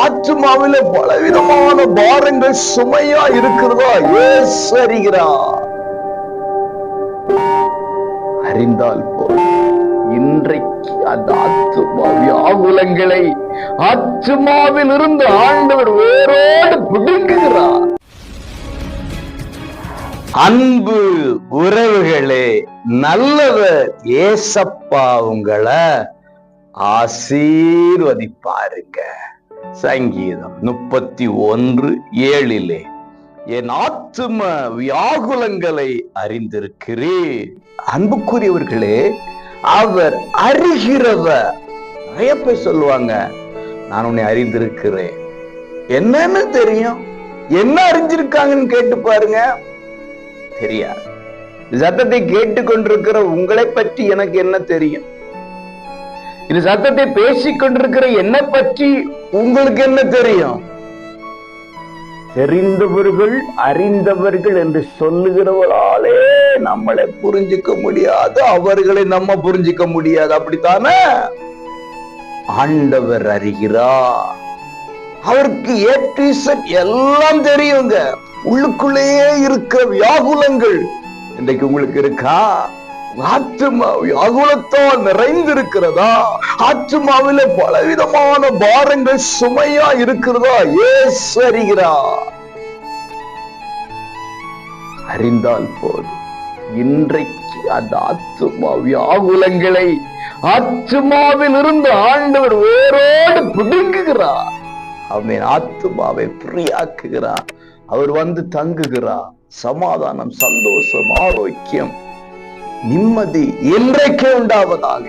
ஆத்துமாவில பலவிதமான பாரங்கள் சுமையா இருக்கிறதா இயேசு அறிகிறார். அறிந்தால் போல் இன்றைக்கு அந்த ஆத்துமா வியாகுலங்களை ஆத்துமாவில் இருந்து ஆண்டவர் வேரோடு பிடுங்குகிறார். அன்பு உறவுகளே, நல்லவர் ஏசப்பா உங்களை ஆசீர்வதிப்பாருங்க. சங்கீதம் 31:7 என் ஆத்தும வியாகுலங்களை அறிந்திருக்கிறேன். அன்புக்குரியவர்களே, அவர் அறிகிறவர். நிறைய பேர் சொல்லுவாங்க, நான் உன்னை அறிந்திருக்கிறேன். என்னன்னு தெரியும்? என்ன அறிஞ்சிருக்காங்கன்னு கேட்டு பாருங்க, தெரியாது. சத்தத்தை கேட்டுக்கொண்டிருக்கிற உங்களை பற்றி எனக்கு என்ன தெரியும்? இந்த சத்தத்தை பேசிக் கொண்டிருக்கிற என்ன பற்றி உங்களுக்கு என்ன தெரியும்? தெரிந்தவர்கள் அறிந்தவர்கள் என்று சொல்லுகிறவர்களாலே நம்மளை புரிஞ்சுக்க முடியாது, அவர்களை நம்ம புரிஞ்சுக்க முடியாது. அப்படித்தானே? ஆண்டவர் அறிகிறார். அவருக்கு A to Z எல்லாம் தெரியுங்க. உள்ளுக்குள்ளேயே இருக்க வியாகுலங்கள் இன்றைக்கு உங்களுக்கு இருக்கா? ஆத்துமா வியாகுலத்தால் நிறைந்திருக்கிறதா? ஆத்துமாவில பலவிதமான பாரங்கள் சுமையா இருக்கிறதா? இயேசு அறிகிறார். அறிந்தால் போதும், இன்றைக்கு அந்த ஆத்துமா வியாகுலங்களை ஆத்துமாவில் இருந்து ஆண்டவர் வேரோடு பிடுங்குகிறார். அவன் ஆத்துமாவை பிரியாக்குகிறார். அவர் வந்து தங்குகிறார். சமாதானம், சந்தோஷம், ஆரோக்கியம், நிம்மதி இன்றைக்கே உண்டாவதாக.